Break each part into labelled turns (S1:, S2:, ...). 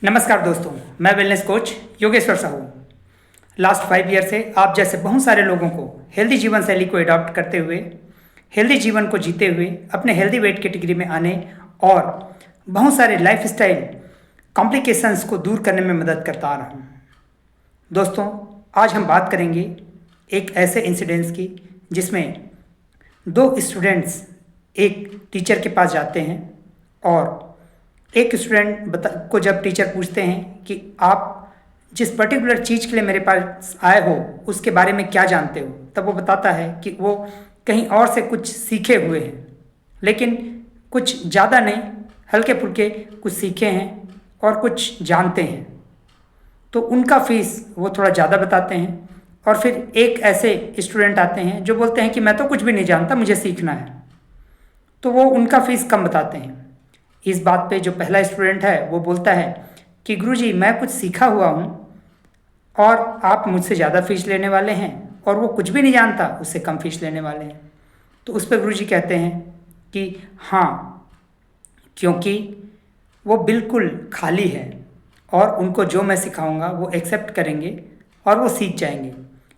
S1: नमस्कार दोस्तों, मैं wellness coach Yogeshwar Sahu. Last 5 year से आप जैसे बहुत सारे लोगों को हेल्दी जीवन शैली को अडॉप्ट करते हुए, हेल्दी जीवन को जीते हुए अपने हेल्दी वेट कैटेगरी में आने और बहुत सारे लाइफस्टाइल कॉम्प्लिकेशंस को दूर करने में मदद करता आ रहा हूँ। दोस्तों, आज हम बात करेंगे एक ऐसे इंसिडेंट्स की जिसमें 2 स्टूडेंट्स एक टीचर के पास जाते हैं और एक स्टूडेंट को जब टीचर पूछते हैं कि आप जिस पर्टिकुलर चीज़ के लिए मेरे पास आए हो उसके बारे में क्या जानते हो, तब वो बताता है कि वो कहीं और से कुछ सीखे हुए हैं, लेकिन कुछ ज़्यादा नहीं, हल्के फुल्के कुछ सीखे हैं और कुछ जानते हैं। तो उनका फीस वो थोड़ा ज़्यादा बताते हैं। और फिर एक ऐसे स्टूडेंट आते हैं जो बोलते हैं कि मैं तो कुछ भी नहीं जानता, मुझे सीखना है, तो वो उनका फीस कम बताते हैं। इस बात पे जो पहला स्टूडेंट है वो बोलता है कि गुरुजी, मैं कुछ सीखा हुआ हूँ और आप मुझसे ज़्यादा फीस लेने वाले हैं, और वो कुछ भी नहीं जानता, उससे कम फीस लेने वाले हैं। तो उस पर गुरुजी कहते हैं कि हाँ, क्योंकि वो बिल्कुल खाली है और उनको जो मैं सिखाऊंगा वो एक्सेप्ट करेंगे और वो सीख जाएंगे।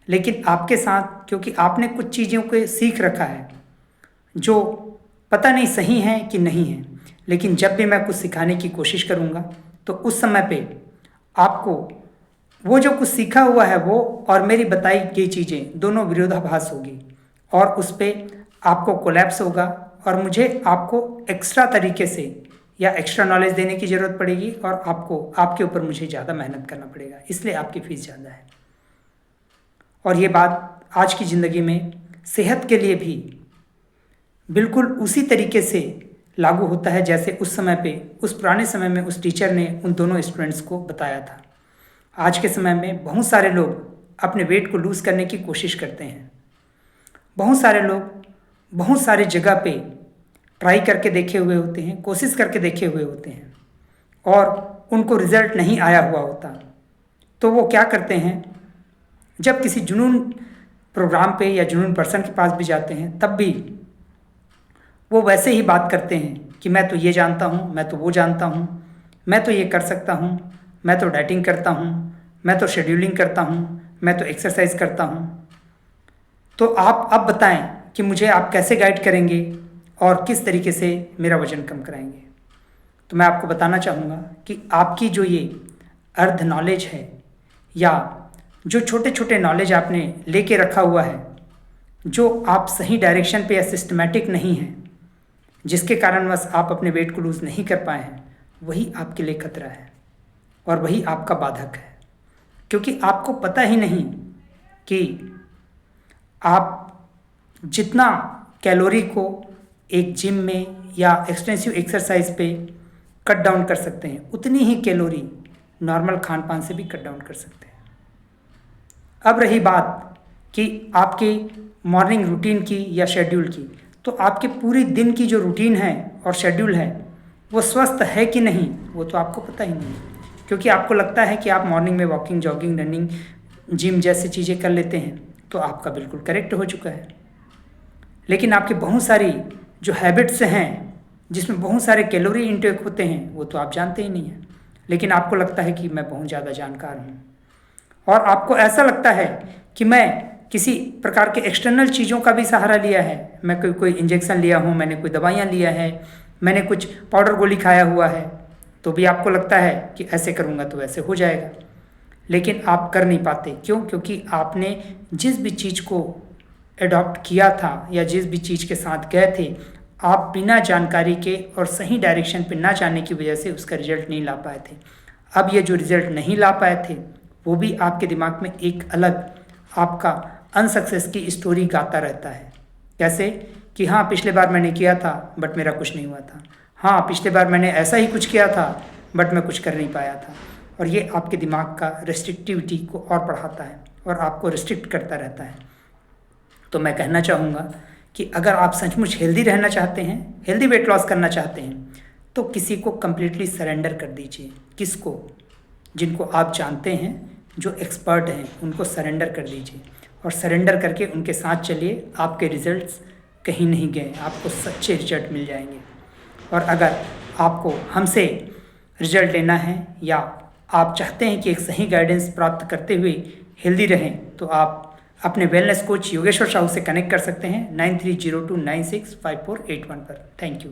S1: लेकिन आपके साथ, क्योंकि आपने कुछ चीज़ों को सीख रखा है जो पता नहीं सही है कि नहीं है, लेकिन जब भी मैं कुछ सिखाने की कोशिश करूँगा तो उस समय पे आपको वो जो कुछ सीखा हुआ है वो और मेरी बताई गई चीज़ें दोनों विरोधाभास होगी और उस पर आपको कोलैप्स होगा और मुझे आपको एक्स्ट्रा तरीके से या एक्स्ट्रा नॉलेज देने की ज़रूरत पड़ेगी और आपके ऊपर मुझे ज़्यादा मेहनत करना पड़ेगा, इसलिए आपकी फ़ीस ज़्यादा है। और ये बात आज की ज़िंदगी में सेहत के लिए भी बिल्कुल उसी तरीके से लागू होता है जैसे उस समय पे, उस पुराने समय में उस टीचर ने उन दोनों स्टूडेंट्स को बताया था। आज के समय में बहुत सारे लोग अपने वेट को लूज़ करने की कोशिश करते हैं। बहुत सारे लोग बहुत सारी जगह पे ट्राई करके देखे हुए होते हैं, कोशिश करके देखे हुए होते हैं और उनको रिजल्ट नहीं आया हुआ होता। तो वो क्या करते हैं, जब किसी जुनून प्रोग्राम पे या जुनून पर्सन के पास भी जाते हैं तब भी वो वैसे ही बात करते हैं कि मैं तो ये जानता हूँ, मैं तो वो जानता हूँ, मैं तो ये कर सकता हूँ, मैं तो डाइटिंग करता हूँ, मैं तो शेड्यूलिंग करता हूँ, मैं तो एक्सरसाइज करता हूँ। तो आप अब बताएं कि मुझे आप कैसे गाइड करेंगे और किस तरीके से मेरा वज़न कम कराएंगे। तो मैं आपको बताना चाहूँगा कि आपकी जो ये अर्ध नॉलेज है या जो छोटे छोटे नॉलेज आपने लेके रखा हुआ है, जो आप सही डायरेक्शन पे या सिस्टमेटिक नहीं है, जिसके कारणवश आप अपने वेट को लूज़ नहीं कर पाए हैं, वही आपके लिए खतरा है और वही आपका बाधक है। क्योंकि आपको पता ही नहीं कि आप जितना कैलोरी को एक जिम में या एक्सटेंसिव एक्सरसाइज पे कट डाउन कर सकते हैं, उतनी ही कैलोरी नॉर्मल खान पान से भी कट डाउन कर सकते हैं। अब रही बात कि आपकी मॉर्निंग रूटीन की या शेड्यूल की, तो आपके पूरी दिन की जो रूटीन है और शेड्यूल है वो स्वस्थ है कि नहीं, वो तो आपको पता ही नहीं, क्योंकि आपको लगता है कि आप मॉर्निंग में वॉकिंग, जॉगिंग, रनिंग, जिम जैसी चीज़ें कर लेते हैं तो आपका बिल्कुल करेक्ट हो चुका है। लेकिन आपकी बहुत सारी जो हैबिट्स हैं जिसमें बहुत सारे कैलोरी इंटेक होते हैं वो तो आप जानते ही नहीं हैं, लेकिन आपको लगता है कि मैं बहुत ज़्यादा जानकार हूँ और आपको ऐसा लगता है कि मैं किसी प्रकार के एक्सटर्नल चीज़ों का भी सहारा लिया है, मैं कोई इंजेक्शन लिया हूँ, मैंने कोई दवाइयाँ लिया है, मैंने कुछ पाउडर गोली खाया हुआ है, तो भी आपको लगता है कि ऐसे करूँगा तो ऐसे हो जाएगा, लेकिन आप कर नहीं पाते। क्यों? क्योंकि आपने जिस भी चीज़ को एडॉप्ट किया था या जिस भी चीज़ के साथ गए थे, आप बिना जानकारी के और सही डायरेक्शन पे ना जाने की वजह से उसका रिजल्ट नहीं ला पाए थे। अब ये जो रिजल्ट नहीं ला पाए थे वो भी आपके दिमाग में एक अलग आपका अनसक्सेस की स्टोरी गाता रहता है। कैसे कि हाँ, पिछले बार मैंने किया था बट मेरा कुछ नहीं हुआ था, हाँ पिछले बार मैंने ऐसा ही कुछ किया था बट मैं कुछ कर नहीं पाया था। और ये आपके दिमाग का रेस्ट्रिक्टिविटी को और बढ़ाता है और आपको रिस्ट्रिक्ट करता रहता है। तो मैं कहना चाहूँगा कि अगर आप सचमुच हेल्दी रहना चाहते हैं, हेल्दी वेट लॉस करना चाहते हैं, तो किसी को कम्प्लीटली सरेंडर कर दीजिए। किसको? जिनको आप जानते हैं, जो एक्सपर्ट हैं, उनको सरेंडर कर दीजिए और सरेंडर करके उनके साथ चलिए। आपके रिजल्ट्स कहीं नहीं गए, आपको सच्चे रिजल्ट मिल जाएंगे। और अगर आपको हमसे रिजल्ट लेना है या आप चाहते हैं कि एक सही गाइडेंस प्राप्त करते हुए हेल्दी रहें, तो आप अपने वेलनेस कोच योगेश्वर साहू से कनेक्ट कर सकते हैं 9302965481 पर। Thank you.